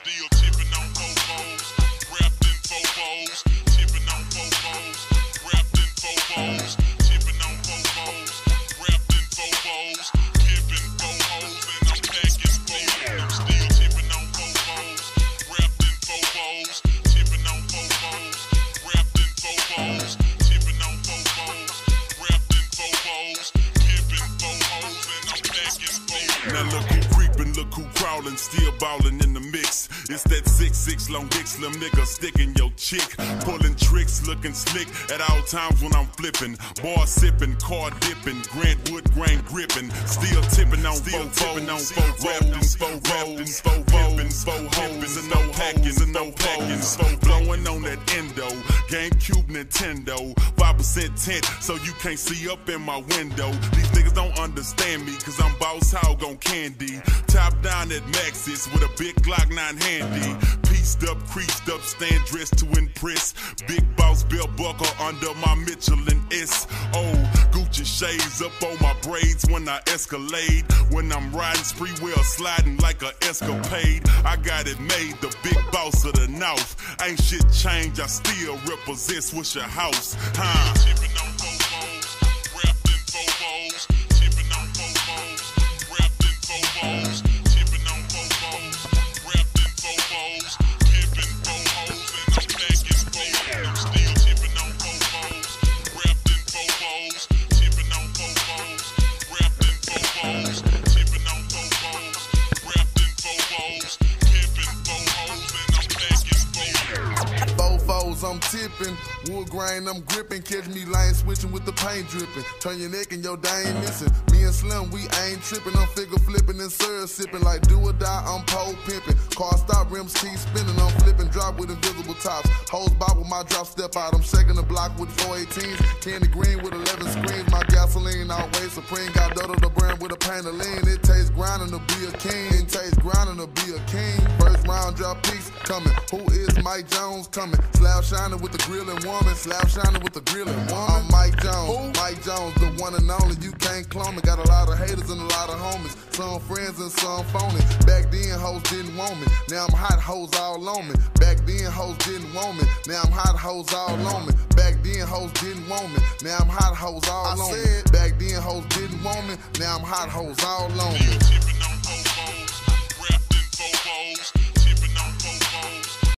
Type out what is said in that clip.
Still tipping on fofos, wrapped in fofos, tipping on fofos, wrapped in fofos, tipping on fofos, wrapped in fofos, pimping fofos, and I'm packing fofos. I'm still tipping on fofos, wrapped in fofos, tipping on fofos, wrapped in fofos, tipping on fofos, wrapped in fofos, pimping fofos, and I'm packing fofos. Now look who creepin', look who crawlin', still ballin' in the mix. It's that 6'6" long dick slim nigga sticking your chick. Pulling tricks, looking slick at all times when I'm flipping. Bar sipping, car dipping, Grant Wood grain gripping. Still tipping on fofos, wrapped in fofos, pimping fofos, and no packing, and no packing. Blowing on that endo, GameCube Nintendo. 5% tint, so you can't see up in my window. These niggas don't understand me, cause I'm boss hog on candy. Top down at Maxis with a big Glock 9 handy. Pieced up, creased up, stand dressed to impress. Big boss belt buckle under my Michelin S.O. Gucci shades up on my braids when I escalade. When I'm riding spree wheel sliding like a escapade. I got it made, the big boss of the North. Ain't shit changed, I still represent Swisher House. Tipping on fofos, wrapped in fofos, tipping on fofos, wrapped in fofos, tipping on fofos, wrapped in fofos, pimping fofos, and I'm packing fofos. I'm still tipping on fofos, wrapped in fofos, tipping on fofos, wrapped in fofos, tipping on fofos, wrapped in fofos, pimping fofos, and I'm packing fofos. Fofos, I'm tipping. Wood grain, I'm gripping. Catch me lane switching with the paint dripping. Turn your neck and your day ain't missing. Me and Slim, we ain't tripping. I'm figure flipping and syrup sipping. Like do or die, I'm pole pimping. Car stop, rims keep spinning. I'm flipping drop with invisible tops. Hose bob with my drop step out. I'm shaking the block with 418s. Candy green with 11 screens. My gasoline always supreme. Got Dodo the brand with a paint of lean. It tastes grinding to be a king. It tastes grinding to be a king. First round drop piece coming. Who is Mike Jones coming? Slab shining with the grillin' woman. Slab shining with the grillin' woman. I'm Mike Jones. Who? Mike Jones, the one and only. You can't clone me. Got a lot of haters and a lot of homies. Some friends and some phony. Back then, hoes didn't want me. Now I'm hot hoes all on me. Back then, hoes didn't want me. Now I'm hot hoes all on me. Back then, hoes didn't want me. Now I'm hot hoes all on me. Back then, hoes didn't want me. Now I'm hot hoes all on me.